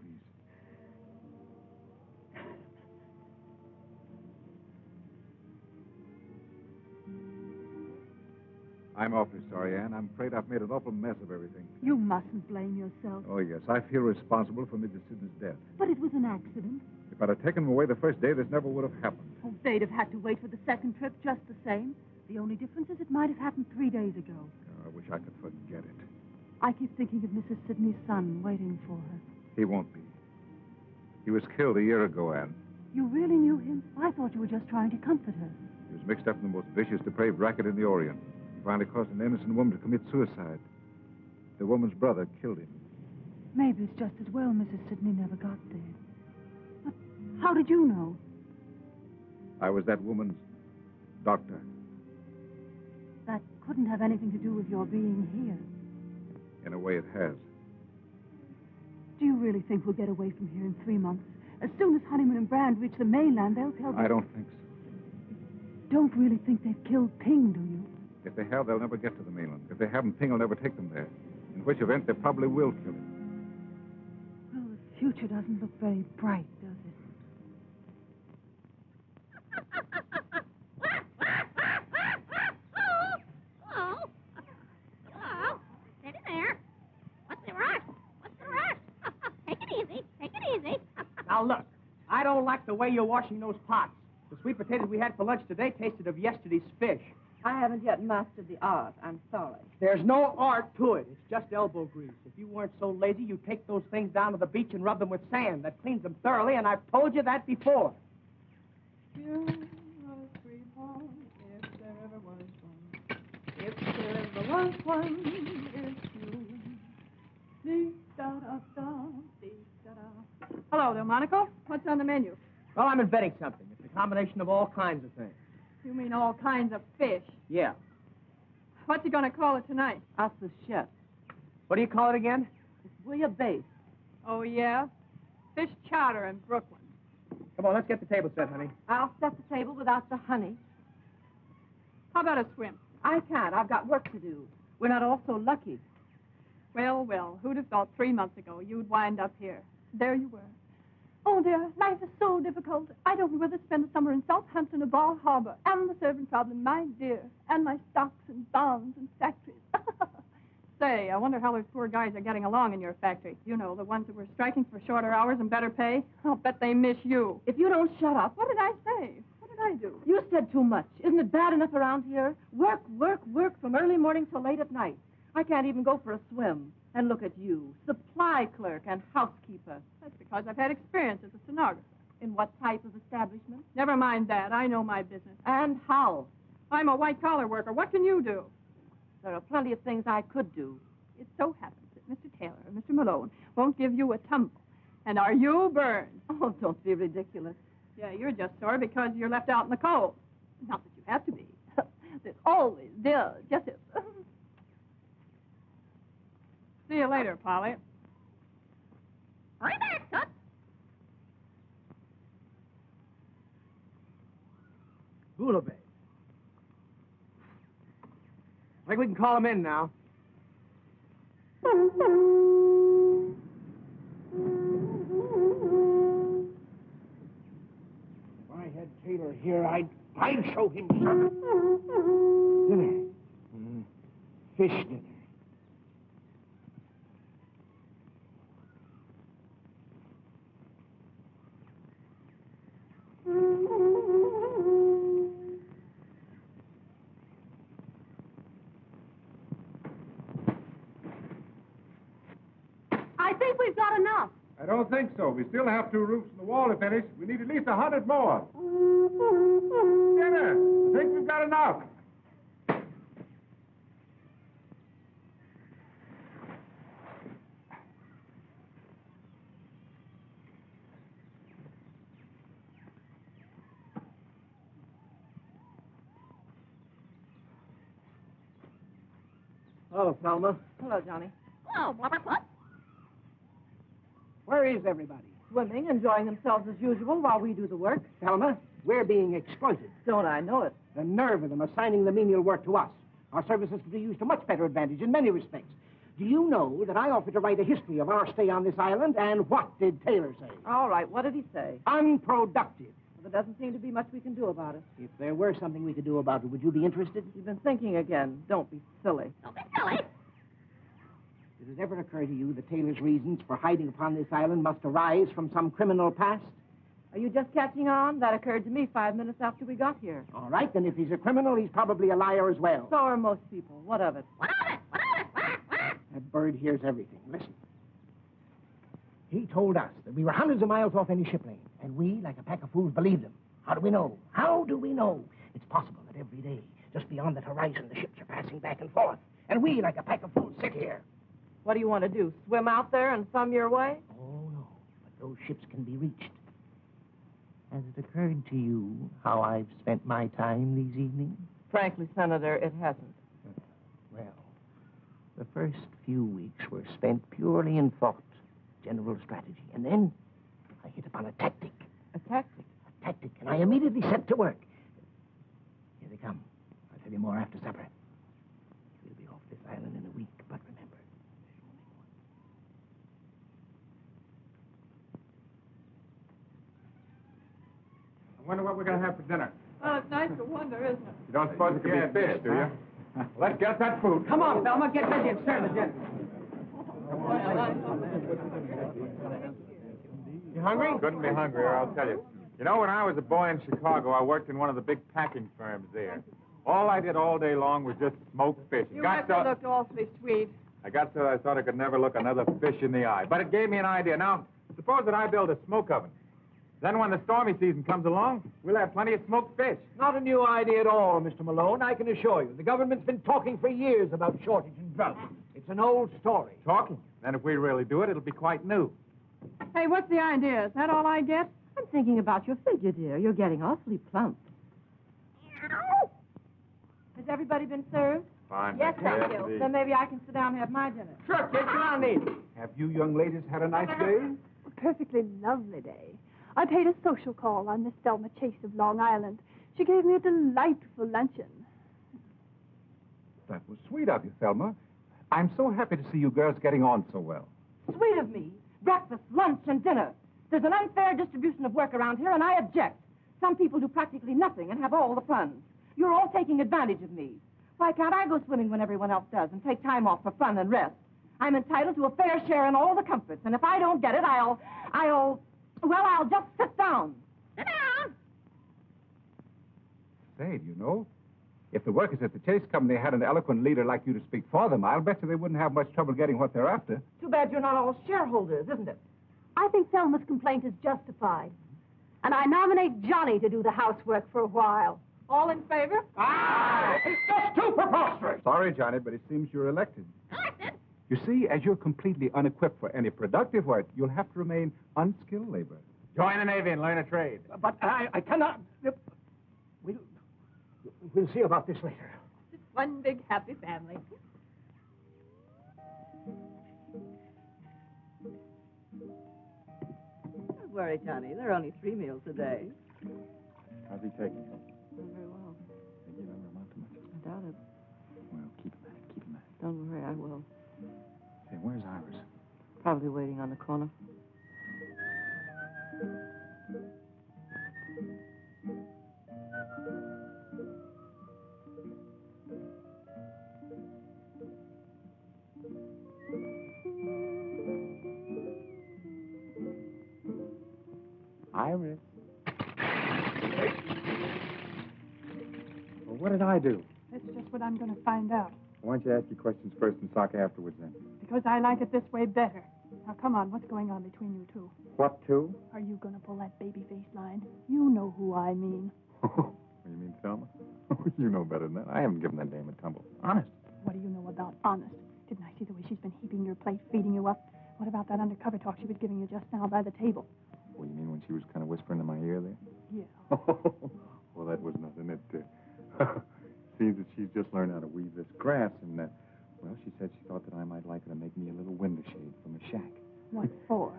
Please. I'm awfully sorry, Anne. I'm afraid I've made an awful mess of everything. You mustn't blame yourself. Oh, yes. I feel responsible for Mrs. Sidney's death. But it was an accident. If I'd have taken him away the first day, this never would have happened. Oh, they'd have had to wait for the second trip just the same. The only difference is it might have happened 3 days ago. I wish I could forget it. I keep thinking of Mrs. Sidney's son waiting for her. He won't be. He was killed a year ago, Anne. You really knew him? I thought you were just trying to comfort her. He was mixed up in the most vicious, depraved racket in the Orient. He finally caused an innocent woman to commit suicide. The woman's brother killed him. Maybe it's just as well Mrs. Sidney never got there. But how did you know? I was that woman's doctor. That couldn't have anything to do with your being here. In a way, it has. Do you really think we'll get away from here in 3 months? As soon as Honeyman and Brand reach the mainland, they'll tell... I don't think so. Don't really think they've killed Ping, do you? If they have, they'll never get to the mainland. If they haven't, Ping will never take them there. In which event, they probably will kill him. Well, the future doesn't look very bright, does it? Now, look, I don't like the way you're washing those pots. The sweet potatoes we had for lunch today tasted of yesterday's fish. I haven't yet mastered the art. I'm sorry. There's no art to it. It's just elbow grease. If you weren't so lazy, you'd take those things down to the beach and rub them with sand. That cleans them thoroughly, and I've told you that before. You are a sweetheart, if there ever was one. If there ever was one, it's you. Dee-da-da-da, dee-da-da. Hello, Delmonico. What's on the menu? Well, I'm inventing something. It's a combination of all kinds of things. You mean all kinds of fish? Yeah. What's he going to call it tonight? Ask the chef. What do you call it again? It's bouillabaisse. Oh, yeah? Fish chowder in Brooklyn. Come on, let's get the table set, honey. I'll set the table without the honey. How about a swim? I can't. I've got work to do. We're not all so lucky. Well, well, who'd have thought 3 months ago you'd wind up here? There you were. Oh, dear, life is so difficult. I'd over rather spend the summer in Southampton or Bal Harbor. And the servant problem, my dear. And my stocks and bonds and factories. Say, I wonder how those poor guys are getting along in your factory. You know, the ones that were striking for shorter hours and better pay. I'll bet they miss you. If you don't shut up. What did I say? What did I do? You said too much. Isn't it bad enough around here? Work, work, work from early morning till late at night. I can't even go for a swim. And look at you, supply clerk and housekeeper. That's because I've had experience as a stenographer. In what type of establishment? Never mind that. I know my business. And how? I'm a white-collar worker. What can you do? There are plenty of things I could do. It so happens that Mr. Taylor and Mr. Malone won't give you a tumble. And are you burned? Oh, don't be ridiculous. Yeah, you're just sore because you're left out in the cold. Not that you have to be. There's always just this. See you later, Polly. Right back, Tut. Bouillabaisse. I think we can call him in now. If I had Taylor here, I'd show him something. Dinner. Fish dinner. I think we've got enough. I don't think so. We still have 2 roofs in the wall to finish. We need at least 100 more. Dinner. I think we've got enough. Hello, Thelma. Hello, Johnny. Oh, blubberfoot. Where is everybody? Swimming, enjoying themselves as usual while we do the work. Thelma, we're being exploited. Don't I know it? The nerve of them assigning the menial work to us. Our services could be used to much better advantage in many respects. Do you know that I offered to write a history of our stay on this island, and what did Taylor say? All right, what did he say? Unproductive. Well, there doesn't seem to be much we can do about it. If there were something we could do about it, would you be interested? You've been thinking again. Don't be silly. Don't be silly. Did it ever occur to you that Taylor's reasons for hiding upon this island must arise from some criminal past? Are you just catching on? That occurred to me 5 minutes after we got here. All right, then if he's a criminal, he's probably a liar as well. So are most people. What of it? What of it? What of it? What? That bird hears everything. Listen. He told us that we were hundreds of miles off any ship lane, and we, like a pack of fools, believed him. How do we know? How do we know? It's possible that every day, just beyond that horizon, the ships are passing back and forth, and we, like a pack of fools, sit here. What do you want to do? Swim out there and thumb your way? Oh, no. But those ships can be reached. Has it occurred to you how I've spent my time these evenings? Frankly, Senator, it hasn't. Well, the first few weeks were spent purely in thought, general strategy. And then I hit upon a tactic. A tactic? A tactic, and I immediately set to work. Here they come. I'll tell you more after supper. We'll be off this island in a week, but remember, I wonder what we're going to have for dinner. Well, it's nice to wonder, isn't it? You don't suppose it could be fish, do you? Well, let's get that food. Come on, Thelma, get busy and serve the dinner. You hungry? Couldn't be hungrier, I'll tell you. You know, when I was a boy in Chicago, I worked in one of the big packing firms there. All I did all day long was just smoke fish. You must have looked awfully sweet. I got so I thought I could never look another fish in the eye. But it gave me an idea. Now, suppose that I build a smoke oven. Then when the stormy season comes along, we'll have plenty of smoked fish. Not a new idea at all, Mr. Malone, I can assure you. The government's been talking for years about shortage and drought. It's an old story. Talking? Then if we really do it, it'll be quite new. Hey, what's the idea? Is that all I get? I'm thinking about your figure, dear. You're getting awfully plump. Has everybody been served? Fine. Yes, thank you. indeed. Then maybe I can sit down and have my dinner. Sure, kid, sit down and eat. Have you young ladies had a nice day? A perfectly lovely day. I paid a social call on Miss Thelma Chase of Long Island. She gave me a delightful luncheon. That was sweet of you, Thelma. I'm so happy to see you girls getting on so well. Sweet of me. Breakfast, lunch, and dinner. There's an unfair distribution of work around here, and I object. Some people do practically nothing and have all the fun. You're all taking advantage of me. Why can't I go swimming when everyone else does and take time off for fun and rest? I'm entitled to a fair share in all the comforts, and if I don't get it, I'll just sit down. Sit down! Say, do you know, if the workers at the Chase Company had an eloquent leader like you to speak for them, I'll bet you they wouldn't have much trouble getting what they're after. Too bad you're not all shareholders, isn't it? I think Thelma's complaint is justified. And I nominate Johnny to do the housework for a while. All in favor? Aye! It's just too preposterous! Sorry, Johnny, but it seems you're elected. You see, as you're completely unequipped for any productive work, you'll have to remain unskilled labor. Join the Navy and learn a trade. But I cannot... We'll see about this later. Just one big happy family. Don't worry, Johnny. There are only 3 meals a day. How's he taking it? Not very well. You know, not too much. I doubt it. Well, keep him at it, keep him at it. Don't worry, I will. Hey, where's Iris? Probably waiting on the corner. Iris. Well, what did I do? That's just what I'm going to find out. Why don't you ask your questions first and talk afterwards, then? Because I like it this way better. Now, come on, what's going on between you two? What two? Are you going to pull that baby-face line? You know who I mean. You mean Thelma? You know better than that. I haven't given that dame a tumble. Honest. What do you know about honest? Didn't I see the way she's been heaping your plate, feeding you up? What about that undercover talk she was giving you just now by the table? Well, you mean when she was kind of whispering in my ear there? Yeah. Well, that was nothing. It seems that she's just learned how to weave this grass, and, well, she said she thought that I might like her to make me a little window shade from a shack. What for?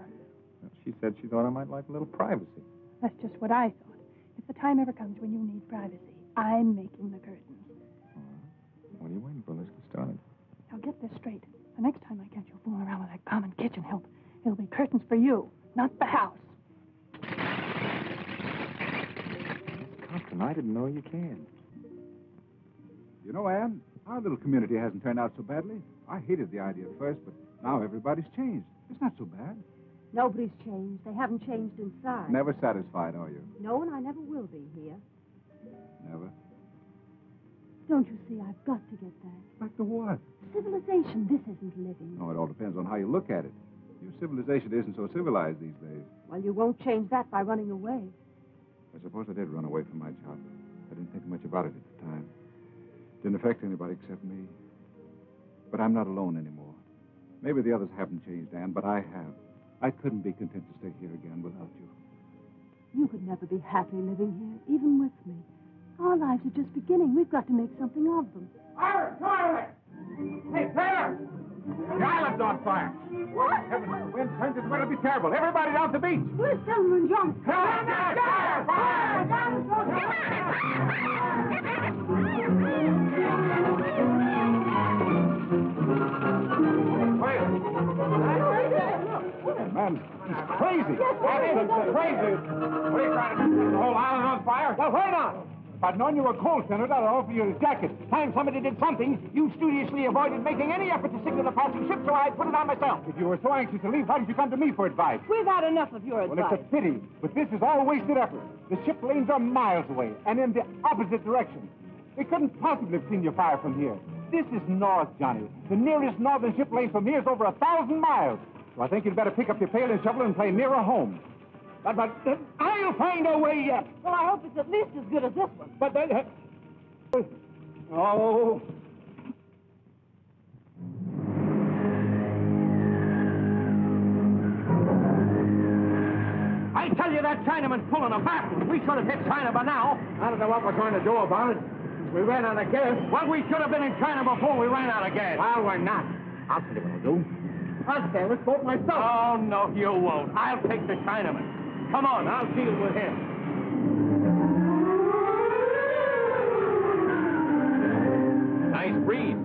Well, she said she thought I might like a little privacy. That's just what I thought. If the time ever comes when you need privacy, I'm making the curtains. What are you waiting for? Let's get started. Now, get this straight. The next time I catch you fooling around with that common kitchen help, it'll be curtains for you, not the house. Compton, I didn't know you can. You know, Ann, our little community hasn't turned out so badly. I hated the idea at first, but now everybody's changed. It's not so bad. Nobody's changed. They haven't changed inside. Never satisfied, are you? No, and I never will be here. Never. Don't you see, I've got to get back. Back to what? Civilization. This isn't living. Oh, it all depends on how you look at it. Your civilization isn't so civilized these days. Well, you won't change that by running away. I suppose I did run away from my job. I didn't think much about it at the time. Didn't affect anybody except me. But I'm not alone anymore. Maybe the others haven't changed, Ann, but I have. I couldn't be content to stay here again without you. You could never be happy living here, even with me. Our lives are just beginning. We've got to make something of them. Iris, come on there! Hey, Taylor! The island's on fire. What? Heavens, the wind turns, it's going to be terrible. Everybody down to the beach. Where's Thelma and John? Man, he's crazy. That isn't crazy. What are you trying to do? The whole island on fire? Well, why not? If I'd known you were cold, Senator, I'd offer you a jacket. Time somebody did something, you studiously avoided making any effort to signal a passing ship, so I put it on myself. If you were so anxious to leave, why didn't you come to me for advice? We've had enough of your Well, advice. it's a pity, but this is all wasted effort. The ship lanes are miles away, and in the opposite direction. They couldn't possibly have seen your fire from here. This is north, Johnny. The nearest northern ship lane from here is over 1,000 miles. So I think you'd better pick up your pail and shovel and play nearer home. But I'll find a way yet. Well, I hope it's at least as good as this one. But oh. I tell you, that Chinaman's pulling a fast one. We should have hit China by now. I don't know what we're going to do about it. We ran out of gas. Well, we should have been in China before we ran out of gas. Well, we're not. I'll tell you what I'll do. I'll stand this boat myself. Oh, no, you won't. I'll take the Chinaman. Come on, I'll deal with him. Nice breeze.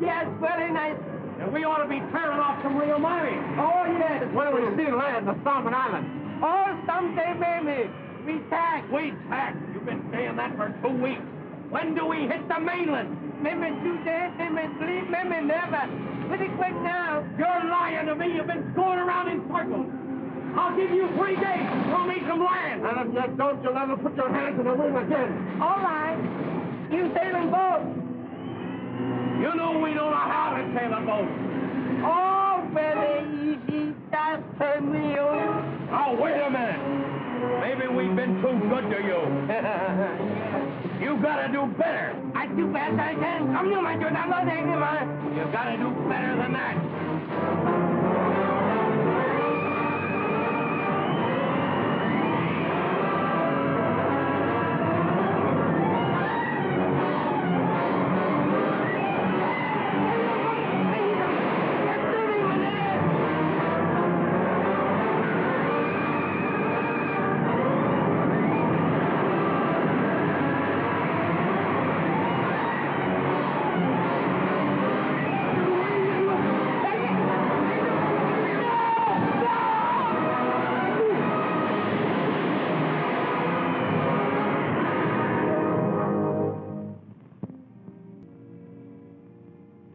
Yes, very nice. And we ought to be tearing off some real money. Oh, yes. When do we see land, the Solomon Islands? Oh, someday, maybe. We tack. We tack. You've been saying that for 2 weeks. When do we hit the mainland? Maybe 2 days, maybe 3, maybe never. Pretty quick now. You're lying to me. You've been going around in circles. I'll give you 3 days to throw me some land. And if you don't, you'll never put your hands in the wheel again. All right. You sailing boat. You know we don't know how to sail a boat. Oh, very easy. Just turn me over. Oh, wait a minute. Maybe we've been too good to you. You gotta do better. I do best I can. Come on, you gotta do better than that.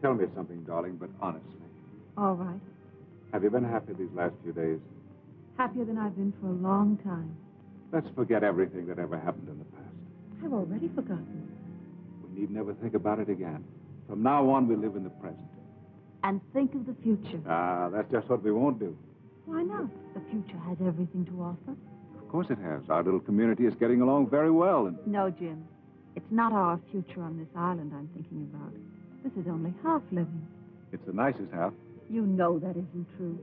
Tell me something, darling, but honestly. All right. Have you been happy these last few days? Happier than I've been for a long time. Let's forget everything that ever happened in the past. I've already forgotten. We need never think about it again. From now on, we live in the present. And think of the future. Ah, that's just what we won't do. Why not? The future has everything to offer. Of course it has. Our little community is getting along very well. And No, Jim. It's not our future on this island I'm thinking about. This is only half living. it's the nicest half. You know that isn't true.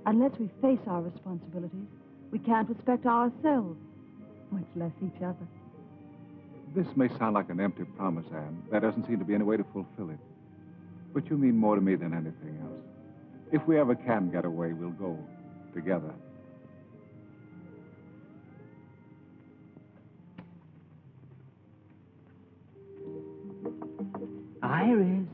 Unless we face our responsibilities, we can't respect ourselves, much less each other. This may sound like an empty promise, Anne. There doesn't seem to be any way to fulfill it. But you mean more to me than anything else. If we ever can get away, we'll go together. Iris.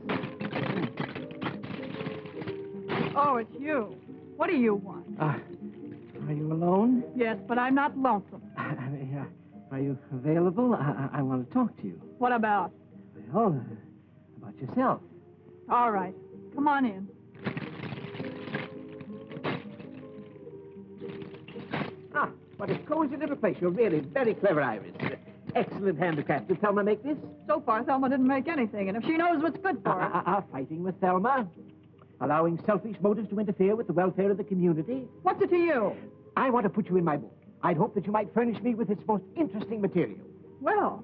Oh, it's you. What do you want? Are you alone? Yes, but I'm not lonesome. Are you available? I want to talk to you. What about? Well, about yourself. All right. Come on in. Ah, what a cozy little place. You're really very clever, Iris. Excellent handicraft. Did Thelma make this? So far, Thelma didn't make anything, and if she knows what's good for her... Fighting with Thelma. Allowing selfish motives to interfere with the welfare of the community. What's it to you? I want to put you in my book. I'd hope that you might furnish me with its most interesting material. Well,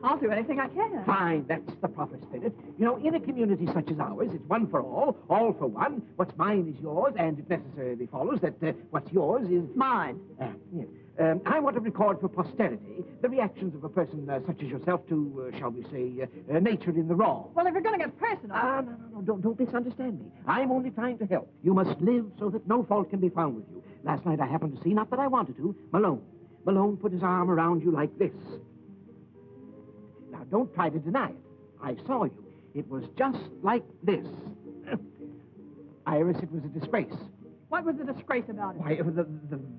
I'll do anything I can. Fine, that's the proper spirit. You know, in a community such as ours, it's one for all for one. What's mine is yours, and it necessarily follows that what's yours is... Mine. Yes. I want to record for posterity the reactions of a person such as yourself to, shall we say, nature in the raw. Well, if you're going to get personal... No, don't misunderstand me. I'm only trying to help. You must live so that no fault can be found with you. Last night I happened to see, not that I wanted to, Malone. Malone put his arm around you like this. Now, don't try to deny it. I saw you. It was just like this. Iris, it was a disgrace. What was the disgrace about it? Why, the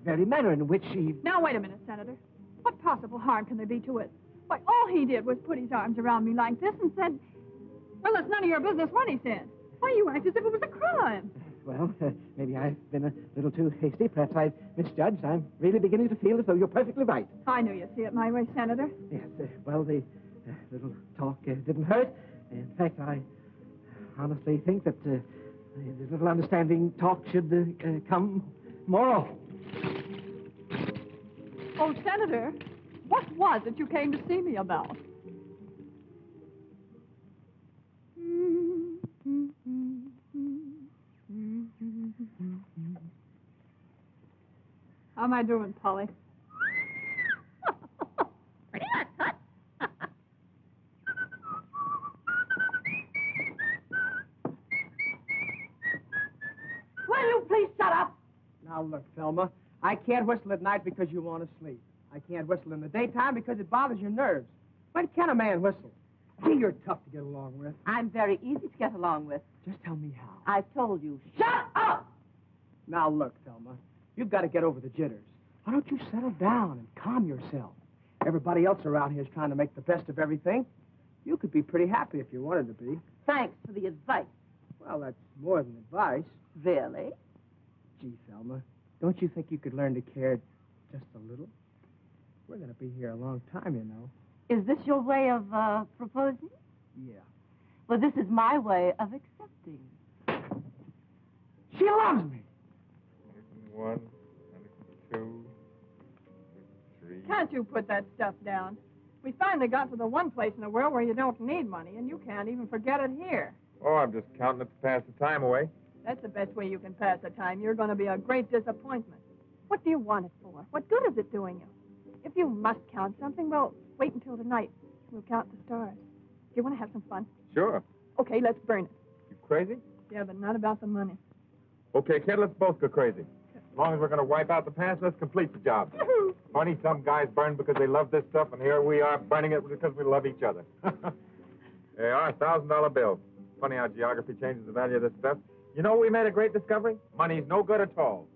very manner in which she... Now, wait a minute, Senator. What possible harm can there be to it? Why, all he did was put his arms around me like this and said, well, it's none of your business what he said. Why, you act as if it was a crime. Well, maybe I've been a little too hasty. Perhaps I've misjudged. I'm really beginning to feel as though you're perfectly right. I knew you'd see it my way, Senator. Yes, well, the little talk didn't hurt. In fact, I honestly think that the little understanding talk should come more often. Oh, Senator, what was it you came to see me about? How am I doing, Polly? Will you please shut up? Now, look, Thelma, I can't whistle at night because you want to sleep. I can't whistle in the daytime because it bothers your nerves. When can a man whistle? Gee, you're tough to get along with. I'm very easy to get along with. Just tell me how. I've told you. Shut up! Now, look, Thelma, you've got to get over the jitters. Why don't you settle down and calm yourself? Everybody else around here is trying to make the best of everything. You could be pretty happy if you wanted to be. Thanks for the advice. Well, that's more than advice. Really? Gee, Thelma, don't you think you could learn to care just a little? We're going to be here a long time, you know. Is this your way of proposing? Yeah. Well, this is my way of accepting. She loves me. 1, 2, 3. Can't you put that stuff down? We finally got to the one place in the world where you don't need money, and you can't even forget it here. Oh, I'm just counting it to pass the time away. That's the best way you can pass the time. You're going to be a great disappointment. What do you want it for? What good is it doing you? If you must count something, well, wait until tonight. We'll count the stars. Do you want to have some fun? Sure. Okay, let's burn it. You crazy? Yeah, but not about the money. Okay, kid, let's both go crazy. As long as we're going to wipe out the past, let's complete the job. Funny, some guys burn because they love this stuff, and here we are burning it because we love each other. There are $1,000 bills. Funny how geography changes the value of this stuff. You know, we made a great discovery. Money's no good at all.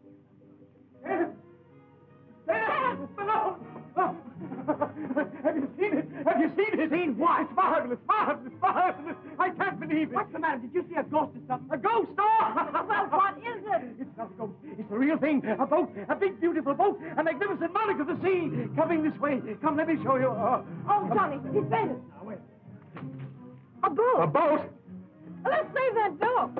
Have you seen it? Have you seen it? Seen what? It's marvelous, marvelous, marvelous. I can't believe it. What's the matter? Did you see a ghost or something? A ghost? Oh! Well, what is it? It's not a ghost. It's the real thing. A boat. A big, beautiful boat. A magnificent monarch of the sea. Coming this way. Come, let me show you. Oh, Johnny, he's fainted. Now, wait. A boat. A boat? Let's save that boat.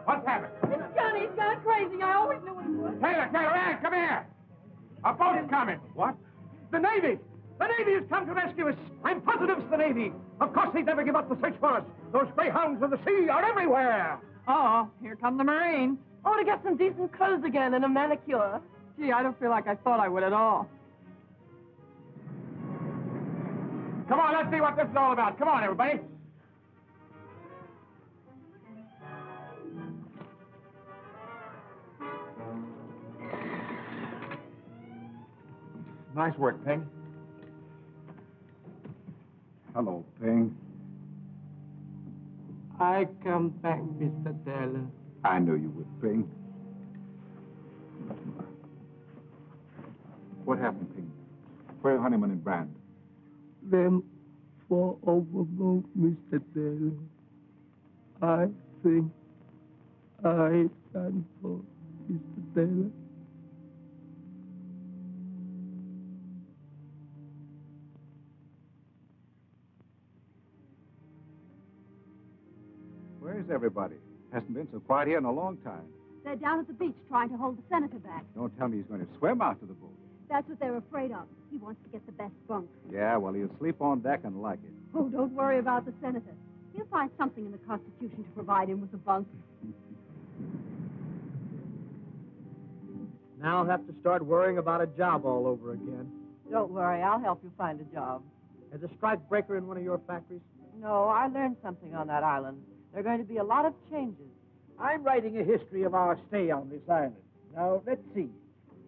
What's happened? Johnny's gone crazy. I always knew it would. Taylor, Ann, come here. A boat is coming. What? The Navy! The Navy has come to rescue us. I'm positive it's the Navy. Of course they'd never give up the search for us. Those greyhounds of the sea are everywhere. Oh, here come the Marines. Oh, to get some decent clothes again and a manicure. Gee, I don't feel like I thought I would at all. Come on, let's see what this is all about. Come on, everybody. Nice work, Ping. Hello, Ping. I come back, Mr. Taylor. I knew you would, Ping. What happened, Ping? Where are Honeyman and Brand? Them fall overboard, Mr. Taylor. I think I done for Mr. Taylor. Where's everybody? Hasn't been so quiet here in a long time. They're down at the beach trying to hold the senator back. Don't tell me he's going to swim out to the boat. That's what they're afraid of. He wants to get the best bunk. Yeah, well, he'll sleep on deck and like it. Oh, don't worry about the senator. He'll find something in the Constitution to provide him with a bunk. Now I'll have to start worrying about a job all over again. Don't worry, I'll help you find a job. As a strike breaker in one of your factories? No, I learned something on that island. There are going to be a lot of changes. I'm writing a history of our stay on this island. Now, let's see.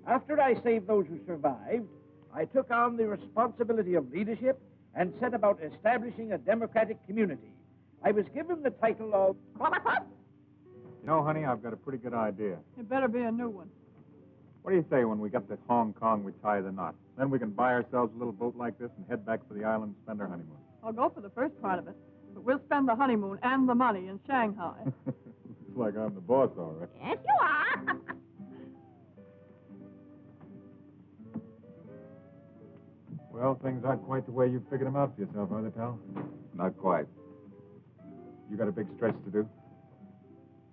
After I saved those who survived, I took on the responsibility of leadership and set about establishing a democratic community. I was given the title of... You know, honey, I've got a pretty good idea. It better be a new one. What do you say when we get to Hong Kong, we tie the knot? Then we can buy ourselves a little boat like this and head back for the island and spend our honeymoon. I'll go for the first part of it, but we'll spend the honeymoon and the money in Shanghai. It's like I'm the boss, all right. Yes, you are. Well, things aren't quite the way you figured them out for yourself, are they, pal? Not quite. You got a big stretch to do?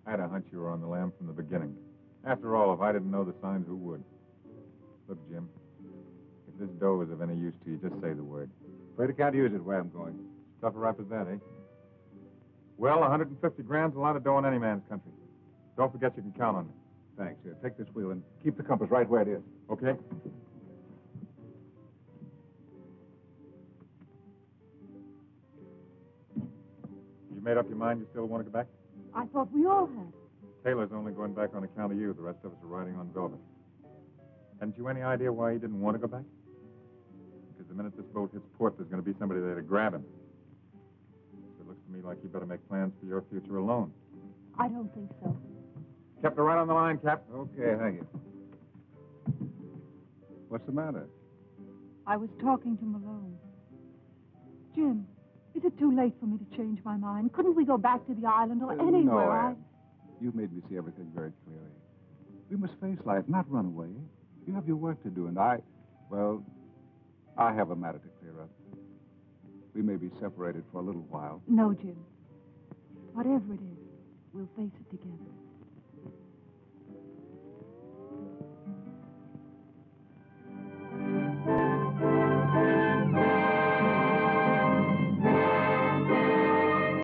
I had a hunch you were on the lam from the beginning. After all, if I didn't know the signs, who would? Look, Jim, if this dough is of any use to you, just say the word. Afraid I can't use it where I'm going. Tough a rap as that, eh? Well, 150 grand's a lot of dough in any man's country. Don't forget you can count on me. Thanks. Here, take this wheel and keep the compass right where it is. Okay? You made up your mind you still want to go back? I thought we all had. Taylor's only going back on account of you. The rest of us are riding on velvet. Hadn't you any idea why he didn't want to go back? Because the minute this boat hits port, there's going to be somebody there to grab him. So it looks to me like you better make plans for your future alone. I don't think so. Kept her right on the line, Cap. Okay, thank you. What's the matter? I was talking to Malone. Jim, is it too late for me to change my mind? Couldn't we go back to the island or anywhere? No, Anne. You've made me see everything very clearly. We must face life, not run away. You have your work to do, and I have a matter to clear up. We may be separated for a little while. No, Jim. Whatever it is, we'll face it together.